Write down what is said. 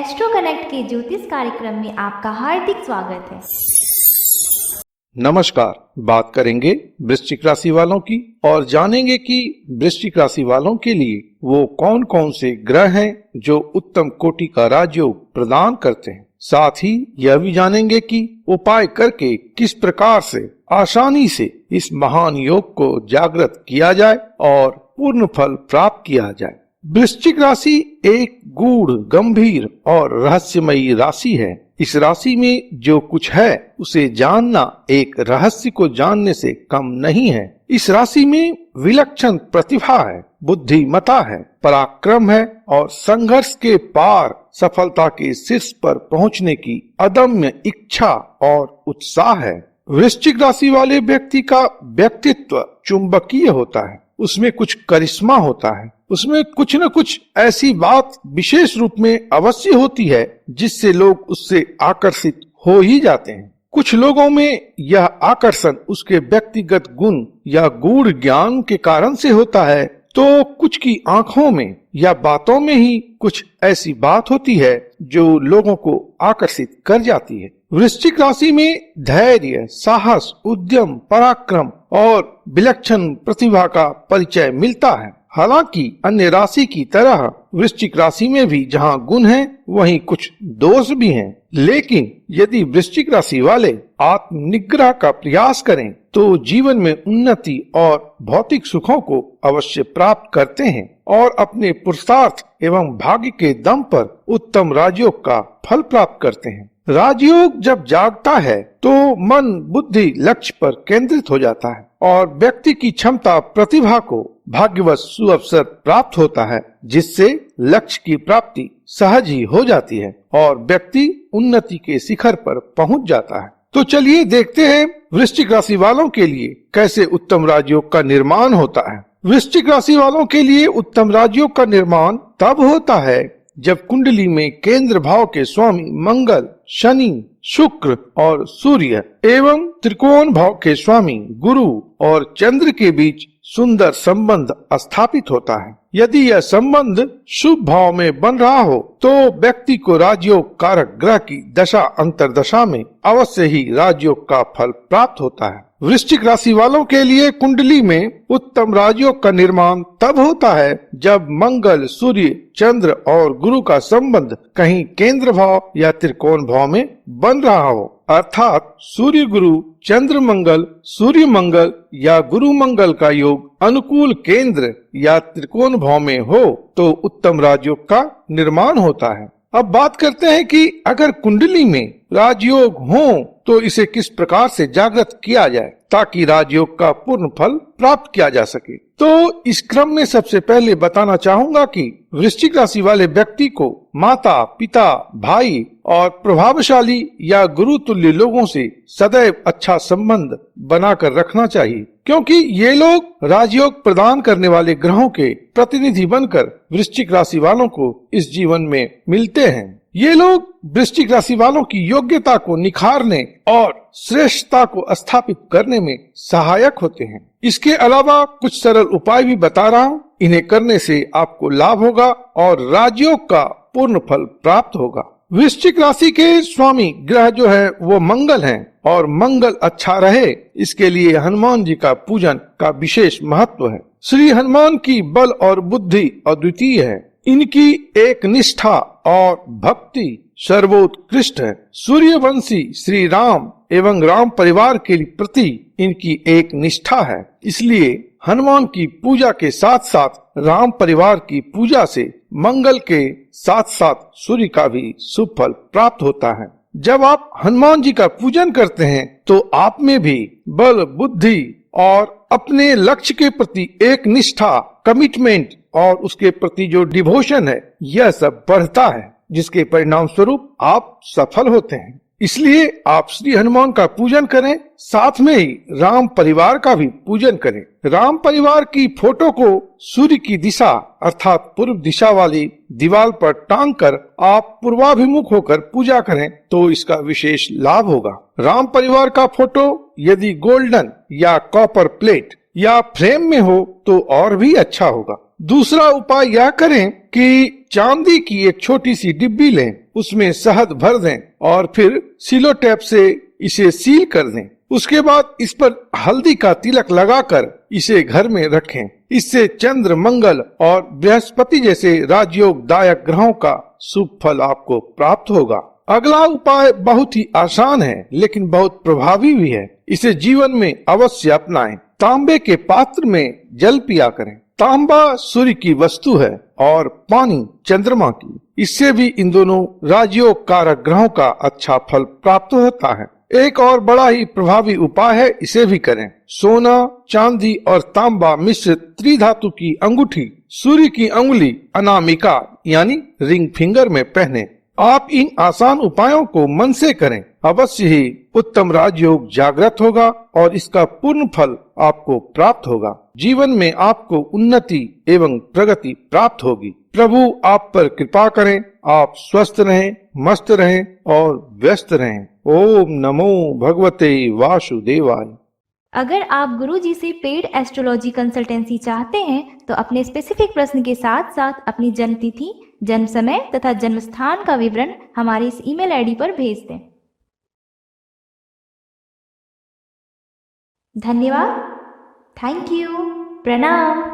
Astro connect के ज्योतिष कार्यक्रम में आपका हार्दिक स्वागत है। नमस्कार। बात करेंगे वृश्चिक राशि वालों की और जानेंगे कि वृश्चिक राशि वालों के लिए वो कौन कौन से ग्रह हैं जो उत्तम कोटि का राजयोग प्रदान करते हैं। साथ ही यह भी जानेंगे कि उपाय करके किस प्रकार से आसानी से इस महान योग को जागृत किया जाए और पूर्ण फल प्राप्त किया जाए। वृश्चिक राशि एक गूढ़, गंभीर और रहस्यमयी राशि है। इस राशि में जो कुछ है उसे जानना एक रहस्य को जानने से कम नहीं है। इस राशि में विलक्षण प्रतिभा है, बुद्धिमता है, पराक्रम है और संघर्ष के पार सफलता के शीर्ष पर पहुंचने की अदम्य इच्छा और उत्साह है। वृश्चिक राशि वाले व्यक्ति का व्यक्तित्व चुंबकीय होता है, उसमें कुछ करिश्मा होता है, उसमें कुछ न कुछ ऐसी बात विशेष रूप में अवश्य होती है जिससे लोग उससे आकर्षित हो ही जाते हैं। कुछ लोगों में यह आकर्षण उसके व्यक्तिगत गुण या गूढ़ ज्ञान के कारण से होता है, तो कुछ की आंखों में या बातों में ही कुछ ऐसी बात होती है जो लोगों को आकर्षित कर जाती है। वृश्चिक राशि में धैर्य, साहस, उद्यम, पराक्रम और विलक्षण प्रतिभा का परिचय मिलता है। हालांकि अन्य राशि की तरह वृश्चिक राशि में भी जहां गुण हैं, वहीं कुछ दोष भी हैं। लेकिन यदि वृश्चिक राशि वाले आत्मनिग्रह का प्रयास करें तो जीवन में उन्नति और भौतिक सुखों को अवश्य प्राप्त करते हैं और अपने पुरुषार्थ एवं भाग्य के दम पर उत्तम राजयोग का फल प्राप्त करते हैं। राजयोग जब जागता है तो मन, बुद्धि लक्ष्य पर केंद्रित हो जाता है और व्यक्ति की क्षमता, प्रतिभा को भाग्यवश सुअवसर प्राप्त होता है, जिससे लक्ष्य की प्राप्ति सहज ही हो जाती है और व्यक्ति उन्नति के शिखर पर पहुंच जाता है। तो चलिए देखते हैं वृश्चिक राशि वालों के लिए कैसे उत्तम राजयोग का निर्माण होता है। वृश्चिक राशि वालों के लिए उत्तम राजयोग का निर्माण तब होता है जब कुंडली में केंद्र भाव के स्वामी मंगल, शनि, शुक्र और सूर्य एवं त्रिकोण भाव के स्वामी गुरु और चंद्र के बीच सुंदर संबंध स्थापित होता है। यदि यह संबंध शुभ भाव में बन रहा हो तो व्यक्ति को राजयोग कारक ग्रह की दशा अंतरदशा में अवश्य ही राजयोग का फल प्राप्त होता है। वृश्चिक राशि वालों के लिए कुंडली में उत्तम राजयोग का निर्माण तब होता है जब मंगल, सूर्य, चंद्र और गुरु का संबंध कहीं केंद्र भाव या त्रिकोण भाव में बन रहा हो, अर्थात सूर्य गुरु, चंद्र मंगल, सूर्य मंगल या गुरु मंगल का योग अनुकूल केंद्र या त्रिकोण भाव में हो तो उत्तम राजयोग का निर्माण होता है। अब बात करते हैं कि अगर कुंडली में राजयोग हो तो इसे किस प्रकार से जागृत किया जाए ताकि राजयोग का पूर्ण फल प्राप्त किया जा सके। तो इस क्रम में सबसे पहले बताना चाहूंगा कि वृश्चिक राशि वाले व्यक्ति को माता, पिता, भाई और प्रभावशाली या गुरु तुल्य लोगों से सदैव अच्छा संबंध बनाकर रखना चाहिए, क्योंकि ये लोग राजयोग प्रदान करने वाले ग्रहों के प्रतिनिधि बनकर वृश्चिक राशि वालों को इस जीवन में मिलते हैं। ये लोग वृश्चिक राशि वालों की योग्यता को निखारने और श्रेष्ठता को स्थापित करने में सहायक होते हैं। इसके अलावा कुछ सरल उपाय भी बता रहा हूँ, इन्हें करने से आपको लाभ होगा और राजयोग का पूर्ण फल प्राप्त होगा। वृश्चिक राशि के स्वामी ग्रह जो है वो मंगल हैं और मंगल अच्छा रहे इसके लिए हनुमान जी का पूजन का विशेष महत्व है। श्री हनुमान की बल और बुद्धि अद्वितीय है, इनकी एक निष्ठा और भक्ति सर्वोत्कृष्ट है। सूर्यवंशी श्री राम एवं राम परिवार के प्रति इनकी एक निष्ठा है, इसलिए हनुमान की पूजा के साथ साथ राम परिवार की पूजा से मंगल के साथ साथ सूर्य का भी शुभ फल प्राप्त होता है। जब आप हनुमान जी का पूजन करते हैं तो आप में भी बल, बुद्धि और अपने लक्ष्य के प्रति एक निष्ठा, कमिटमेंट और उसके प्रति जो डिवोशन है यह सब बढ़ता है, जिसके परिणाम स्वरूप आप सफल होते हैं। इसलिए आप श्री हनुमान का पूजन करें, साथ में ही राम परिवार का भी पूजन करें। राम परिवार की फोटो को सूर्य की दिशा अर्थात पूर्व दिशा वाली दीवार पर टांग कर आप पूर्वाभिमुख होकर पूजा करें तो इसका विशेष लाभ होगा। राम परिवार का फोटो यदि गोल्डन या कॉपर प्लेट या फ्रेम में हो तो और भी अच्छा होगा। दूसरा उपाय यह करें कि चांदी की एक छोटी सी डिब्बी लें, उसमें शहद भर दें और फिर सिलो टेप से इसे सील कर दें। उसके बाद इस पर हल्दी का तिलक लगाकर इसे घर में रखें। इससे चंद्र, मंगल और बृहस्पति जैसे राजयोगदायक ग्रहों का शुभ फल आपको प्राप्त होगा। अगला उपाय बहुत ही आसान है लेकिन बहुत प्रभावी भी है। इसे जीवन में अवश्य अपनाएं। तांबे के पात्र में जल पिया करें। तांबा सूर्य की वस्तु है और पानी चंद्रमा की। इससे भी इन दोनों राजयोग कारक ग्रहों का अच्छा फल प्राप्त होता है। एक और बड़ा ही प्रभावी उपाय है, इसे भी करें। सोना, चांदी और तांबा मिश्रित त्रिधातु की अंगूठी सूर्य की अंगुली अनामिका यानी रिंग फिंगर में पहने। आप इन आसान उपायों को मन से करें, अवश्य ही उत्तम राजयोग जागृत होगा और इसका पूर्ण फल आपको प्राप्त होगा। जीवन में आपको उन्नति एवं प्रगति प्राप्त होगी। प्रभु आप पर कृपा करें। आप स्वस्थ रहें, मस्त रहें और व्यस्त रहें। ओम नमो भगवते वासुदेवाय। अगर आप गुरुजी से पेड एस्ट्रोलॉजी कंसल्टेंसी चाहते हैं तो अपने स्पेसिफिक प्रश्न के साथ साथ अपनी जन्म तिथि, जन्म समय तथा जन्म स्थान का विवरण हमारे इस ईमेल आईडी पर भेज दें। धन्यवाद। Thank you. प्रणाम।